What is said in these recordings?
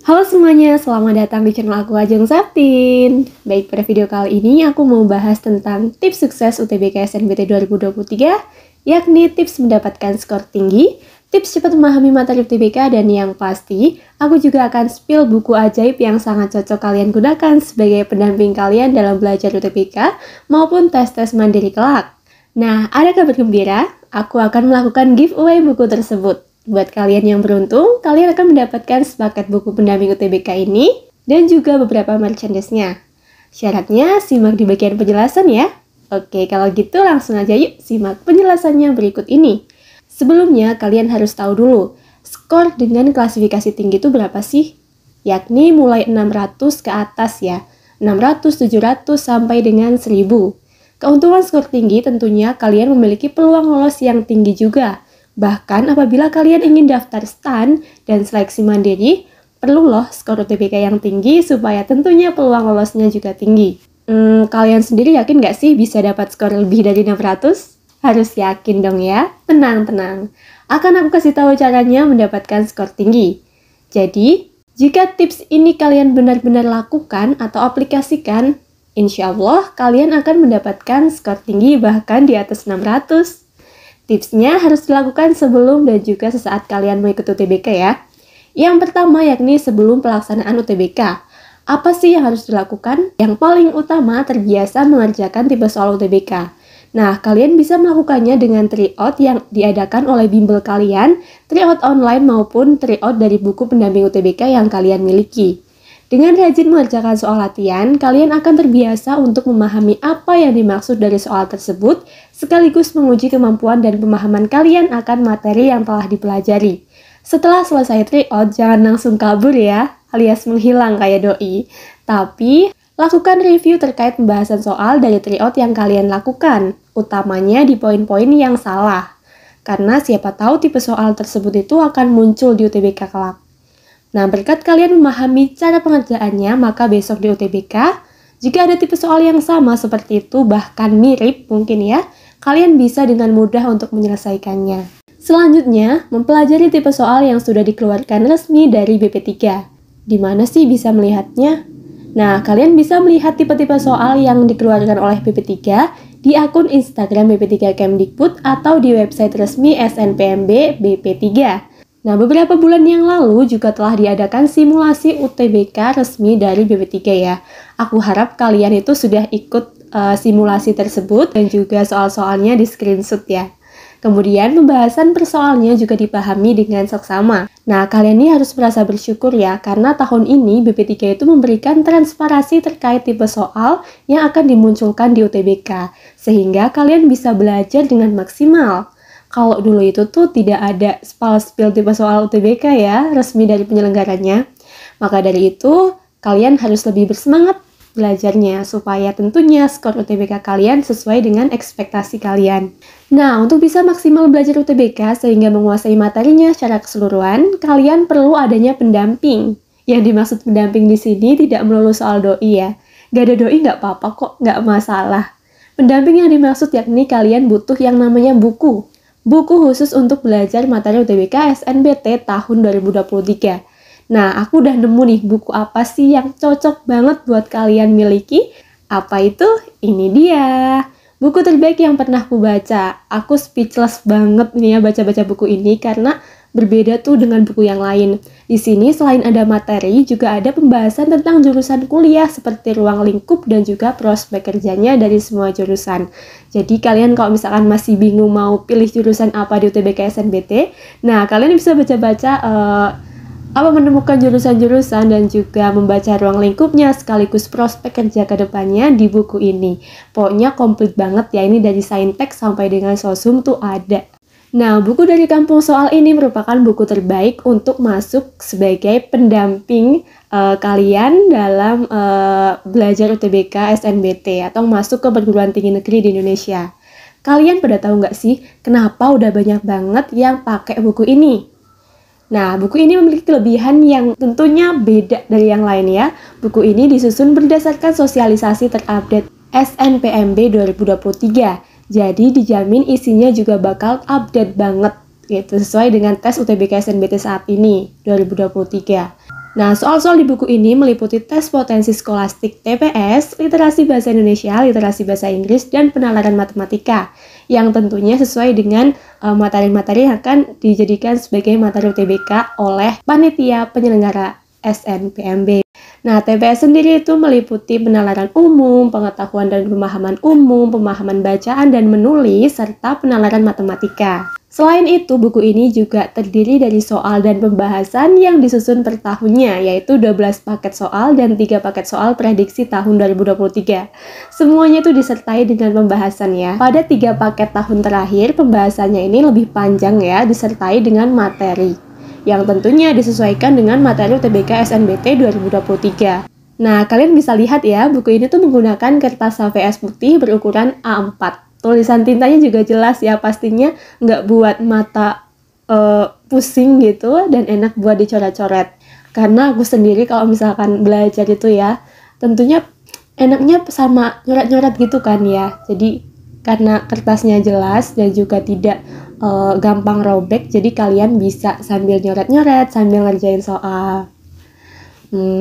Halo semuanya, selamat datang di channel aku Ajeng Saptin. Baik, pada video kali ini aku mau bahas tentang tips sukses UTBK SNBT 2023, yakni tips mendapatkan skor tinggi, tips cepat memahami materi UTBK, dan yang pasti, aku juga akan spill buku ajaib yang sangat cocok kalian gunakan sebagai pendamping kalian dalam belajar UTBK maupun tes-tes mandiri kelak. Nah, ada kabar gembira, aku akan melakukan giveaway buku tersebut. Buat kalian yang beruntung, kalian akan mendapatkan sepaket buku pendamping UTBK ini dan juga beberapa merchandise-nya. Syaratnya simak di bagian penjelasan ya. Oke, kalau gitu langsung aja yuk simak penjelasannya berikut ini. Sebelumnya, kalian harus tahu dulu, skor dengan klasifikasi tinggi itu berapa sih? Yakni mulai 600 ke atas ya, 600, 700, sampai dengan 1000. Keuntungan skor tinggi tentunya kalian memiliki peluang lolos yang tinggi juga. Bahkan apabila kalian ingin daftar STAN dan seleksi mandiri, perlu loh skor UTBK yang tinggi supaya tentunya peluang lolosnya juga tinggi. Kalian sendiri yakin nggak sih bisa dapat skor lebih dari 600? Harus yakin dong ya. Tenang. Akan aku kasih tahu caranya mendapatkan skor tinggi. Jadi, jika tips ini kalian benar-benar lakukan atau aplikasikan, insya Allah kalian akan mendapatkan skor tinggi bahkan di atas 600. Tipsnya harus dilakukan sebelum dan juga sesaat kalian mengikuti UTBK ya. Yang pertama yakni sebelum pelaksanaan UTBK. Apa sih yang harus dilakukan? Yang paling utama terbiasa mengerjakan tipe soal UTBK. Nah, kalian bisa melakukannya dengan tryout yang diadakan oleh bimbel kalian, tryout online maupun tryout dari buku pendamping UTBK yang kalian miliki. Dengan rajin mengerjakan soal latihan, kalian akan terbiasa untuk memahami apa yang dimaksud dari soal tersebut, sekaligus menguji kemampuan dan pemahaman kalian akan materi yang telah dipelajari. Setelah selesai tryout, jangan langsung kabur ya, alias menghilang kayak doi. Tapi, lakukan review terkait pembahasan soal dari tryout yang kalian lakukan, utamanya di poin-poin yang salah. Karena siapa tahu tipe soal tersebut itu akan muncul di UTBK kelak. Nah, berkat kalian memahami cara pengerjaannya, maka besok di UTBK, jika ada tipe soal yang sama seperti itu, bahkan mirip mungkin ya, kalian bisa dengan mudah untuk menyelesaikannya. Selanjutnya, mempelajari tipe soal yang sudah dikeluarkan resmi dari BP3. Di mana sih bisa melihatnya? Nah, kalian bisa melihat tipe-tipe soal yang dikeluarkan oleh BP3 di akun Instagram BP3 Kemdikbud atau di website resmi SNPMB BP3. Nah, beberapa bulan yang lalu juga telah diadakan simulasi UTBK resmi dari BP3 ya. Aku harap kalian itu sudah ikut simulasi tersebut dan juga soal-soalnya di screenshot ya. Kemudian pembahasan persoalnya juga dipahami dengan seksama. Nah, kalian ini harus merasa bersyukur ya, karena tahun ini BP3 itu memberikan transparansi terkait tipe soal yang akan dimunculkan di UTBK, sehingga kalian bisa belajar dengan maksimal. Kalau dulu itu tuh tidak ada spill tipe soal UTBK ya, resmi dari penyelenggaranya. Maka dari itu, kalian harus lebih bersemangat belajarnya, supaya tentunya skor UTBK kalian sesuai dengan ekspektasi kalian. Nah, untuk bisa maksimal belajar UTBK sehingga menguasai materinya secara keseluruhan, kalian perlu adanya pendamping. Yang dimaksud pendamping di sini tidak melulu soal doi ya. Gak ada doi nggak apa-apa kok, nggak masalah. Pendamping yang dimaksud yakni kalian butuh yang namanya buku. Buku khusus untuk belajar materi UTBK SNBT tahun 2023. Nah, aku udah nemu nih buku apa sih yang cocok banget buat kalian miliki. Apa itu? Ini dia. Buku terbaik yang pernah aku baca. Aku speechless banget nih ya baca-baca buku ini karena berbeda tuh dengan buku yang lain. Di sini selain ada materi, juga ada pembahasan tentang jurusan kuliah seperti ruang lingkup dan juga prospek kerjanya dari semua jurusan. Jadi kalian kalau misalkan masih bingung mau pilih jurusan apa di UTBK SNBT, nah kalian bisa baca-baca menemukan jurusan-jurusan dan juga membaca ruang lingkupnya sekaligus prospek kerja ke depannya di buku ini. Pokoknya komplit banget ya, ini dari Saintek sampai dengan Sosum tuh ada. Nah, buku dari Kampung Soal ini merupakan buku terbaik untuk masuk sebagai pendamping kalian dalam belajar UTBK SNBT atau masuk ke perguruan tinggi negeri di Indonesia. Kalian pada tahu nggak sih kenapa udah banyak banget yang pakai buku ini? Nah, buku ini memiliki kelebihan yang tentunya beda dari yang lain ya. Buku ini disusun berdasarkan sosialisasi terupdate SNPMB 2023. Jadi dijamin isinya juga bakal update banget gitu sesuai dengan tes UTBK SNBT saat ini 2023. Nah, soal-soal di buku ini meliputi tes potensi skolastik TPS, literasi bahasa Indonesia, literasi bahasa Inggris, dan penalaran matematika, yang tentunya sesuai dengan materi-materi yang akan dijadikan sebagai materi UTBK oleh panitia penyelenggara SNPMB. Nah, TPS sendiri itu meliputi penalaran umum, pengetahuan dan pemahaman umum, pemahaman bacaan dan menulis, serta penalaran matematika. Selain itu, buku ini juga terdiri dari soal dan pembahasan yang disusun per tahunnya, yaitu 12 paket soal dan 3 paket soal prediksi tahun 2023. Semuanya itu disertai dengan pembahasan ya. Pada 3 paket tahun terakhir, pembahasannya ini lebih panjang ya, disertai dengan materi, yang tentunya disesuaikan dengan materi UTBK SNBT 2023. Nah, kalian bisa lihat ya, buku ini tuh menggunakan kertas HVS putih berukuran A4. Tulisan tintanya juga jelas ya, pastinya nggak buat mata pusing gitu, dan enak buat dicoret-coret. Karena aku sendiri kalau misalkan belajar itu ya, tentunya enaknya sama nyoret-nyoret gitu kan ya. Jadi karena kertasnya jelas dan juga tidak gampang robek, jadi kalian bisa sambil nyoret-nyoret, sambil ngerjain soal.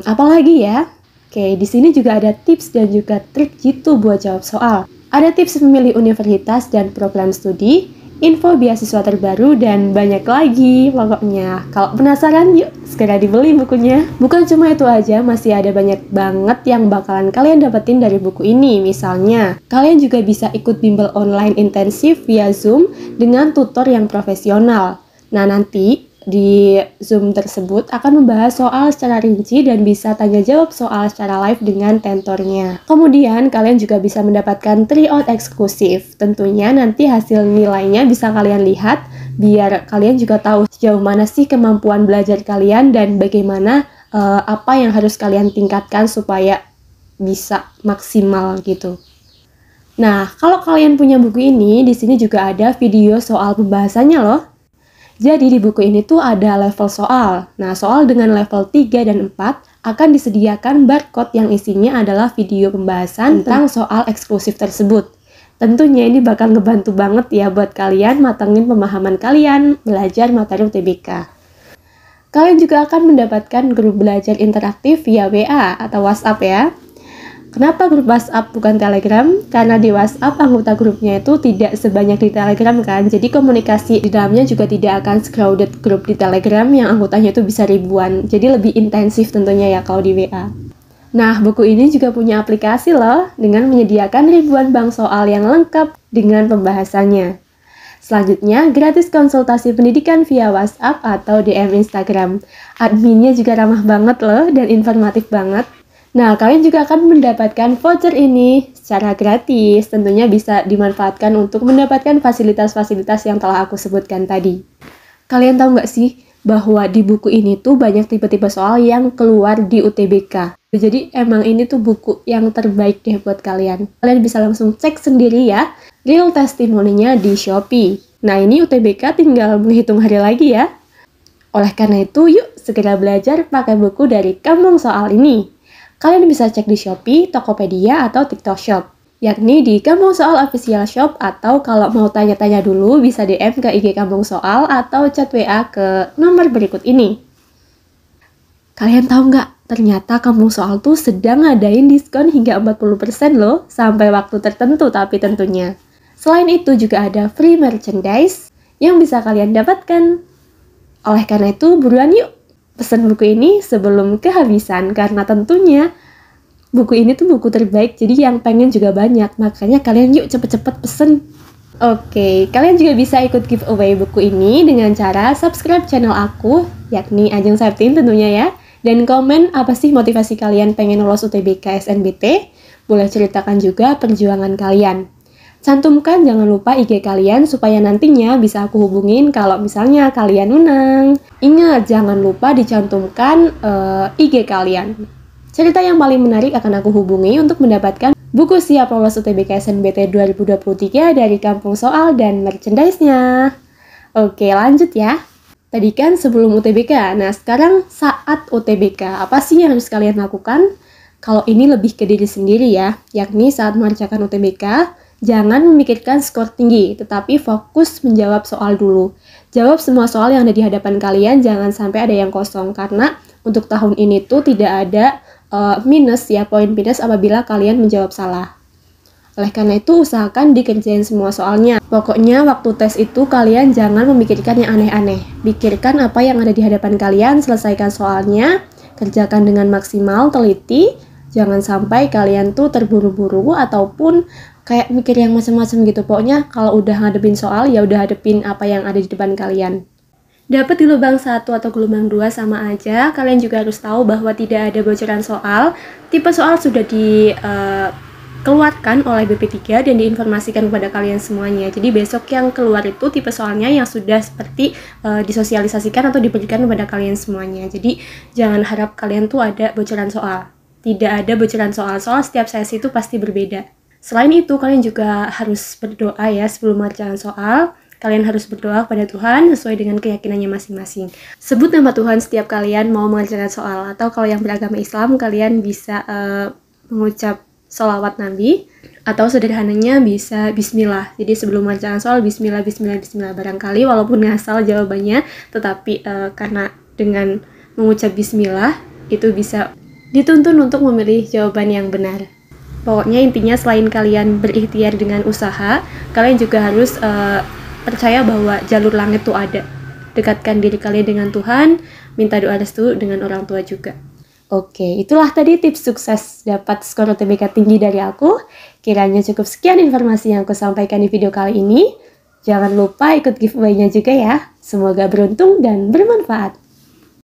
Apalagi ya? Oke, di sini juga ada tips dan juga trik gitu buat jawab soal. Ada tips memilih universitas dan program studi, info beasiswa terbaru, dan banyak lagi. Pokoknya, kalau penasaran yuk segera dibeli bukunya. Bukan cuma itu aja, masih ada banyak banget yang bakalan kalian dapetin dari buku ini. Misalnya, kalian juga bisa ikut bimbel online intensif via Zoom dengan tutor yang profesional. Nah, nanti di Zoom tersebut akan membahas soal secara rinci dan bisa tanya jawab soal secara live dengan tentornya. Kemudian kalian juga bisa mendapatkan tryout eksklusif. Tentunya nanti hasil nilainya bisa kalian lihat biar kalian juga tahu sejauh mana sih kemampuan belajar kalian dan bagaimana apa yang harus kalian tingkatkan supaya bisa maksimal gitu. Nah, kalau kalian punya buku ini, di sini juga ada video soal pembahasannya loh. Jadi di buku ini tuh ada level soal. Nah, soal dengan level 3 dan 4 akan disediakan barcode yang isinya adalah video pembahasan tentang soal eksklusif tersebut. Tentunya ini bakal ngebantu banget ya buat kalian matengin pemahaman kalian belajar materi UTBK. Kalian juga akan mendapatkan grup belajar interaktif via WA atau WhatsApp ya. Kenapa grup WhatsApp bukan Telegram? Karena di WhatsApp anggota grupnya itu tidak sebanyak di Telegram kan. Jadi komunikasi di dalamnya juga tidak akan crowded grup di Telegram yang anggotanya itu bisa ribuan. Jadi lebih intensif tentunya ya kalau di WA. Nah, buku ini juga punya aplikasi loh dengan menyediakan ribuan bank soal yang lengkap dengan pembahasannya. Selanjutnya, gratis konsultasi pendidikan via WhatsApp atau DM Instagram. Adminnya juga ramah banget loh dan informatif banget. Nah, kalian juga akan mendapatkan voucher ini secara gratis. Tentunya bisa dimanfaatkan untuk mendapatkan fasilitas-fasilitas yang telah aku sebutkan tadi. Kalian tahu nggak sih bahwa di buku ini tuh banyak tipe-tipe soal yang keluar di UTBK. Jadi emang ini tuh buku yang terbaik deh buat kalian. Kalian bisa langsung cek sendiri ya, real testimoninya di Shopee. Nah, ini UTBK tinggal menghitung hari lagi ya. Oleh karena itu, yuk segera belajar pakai buku dari Kampung Soal ini. Kalian bisa cek di Shopee, Tokopedia, atau TikTok Shop, yakni di Kampung Soal Official Shop, atau kalau mau tanya-tanya dulu bisa DM ke IG Kampung Soal atau chat WA ke nomor berikut ini. Kalian tahu nggak? Ternyata Kampung Soal tuh sedang ngadain diskon hingga 40% loh, sampai waktu tertentu tapi tentunya. Selain itu juga ada free merchandise yang bisa kalian dapatkan. Oleh karena itu, buruan yuk pesan buku ini sebelum kehabisan, karena tentunya buku ini tuh buku terbaik, jadi yang pengen juga banyak, makanya kalian yuk cepet-cepet pesen. Oke, kalian juga bisa ikut giveaway buku ini dengan cara subscribe channel aku, yakni Ajeng Septin tentunya ya, dan komen apa sih motivasi kalian pengen lolos UTBK SNBT, boleh ceritakan juga perjuangan kalian. Cantumkan jangan lupa IG kalian supaya nantinya bisa aku hubungin kalau misalnya kalian menang. Ingat, jangan lupa dicantumkan IG kalian. Cerita yang paling menarik akan aku hubungi untuk mendapatkan buku siap lolos UTBK SNBT 2023 dari Kampung Soal dan merchandise-nya. Oke, lanjut ya. Tadi kan sebelum UTBK, nah sekarang saat UTBK, apa sih yang harus kalian lakukan? Kalau ini lebih ke diri sendiri ya, yakni saat mengerjakan UTBK, jangan memikirkan skor tinggi, tetapi fokus menjawab soal dulu. Jawab semua soal yang ada di hadapan kalian, jangan sampai ada yang kosong, karena untuk tahun ini tuh tidak ada minus ya, poin minus apabila kalian menjawab salah. Oleh karena itu, usahakan dikerjain semua soalnya. Pokoknya waktu tes itu kalian jangan memikirkan yang aneh-aneh. Pikirkan apa yang ada di hadapan kalian, selesaikan soalnya, kerjakan dengan maksimal, teliti. Jangan sampai kalian tuh terburu-buru ataupun kayak mikir yang macam-macam gitu. Pokoknya kalau udah ngadepin soal, ya udah hadepin apa yang ada di depan kalian. Dapat di lubang 1 atau gelombang 2 sama aja. Kalian juga harus tahu bahwa tidak ada bocoran soal. Tipe soal sudah dikeluarkan oleh BP3 dan diinformasikan kepada kalian semuanya. Jadi besok yang keluar itu tipe soalnya yang sudah seperti disosialisasikan atau diberikan kepada kalian semuanya. Jadi jangan harap kalian tuh ada bocoran soal. Tidak ada bocoran soal setiap sesi itu pasti berbeda. Selain itu, kalian juga harus berdoa ya sebelum mengerjakan soal. Kalian harus berdoa kepada Tuhan sesuai dengan keyakinannya masing-masing. Sebut nama Tuhan setiap kalian mau mengerjakan soal. Atau kalau yang beragama Islam, kalian bisa mengucap sholawat Nabi. Atau sederhananya bisa bismillah. Jadi sebelum mengerjakan soal, bismillah, bismillah, bismillah. Barangkali walaupun ngasal jawabannya, tetapi karena dengan mengucap bismillah, itu bisa dituntun untuk memilih jawaban yang benar. Pokoknya intinya selain kalian berikhtiar dengan usaha, kalian juga harus percaya bahwa jalur langit tuh ada. Dekatkan diri kalian dengan Tuhan, minta doa restu dengan orang tua juga. Oke, itulah tadi tips sukses dapat skor UTBK tinggi dari aku. Kiranya cukup sekian informasi yang aku sampaikan di video kali ini. Jangan lupa ikut giveaway-nya juga ya. Semoga beruntung dan bermanfaat.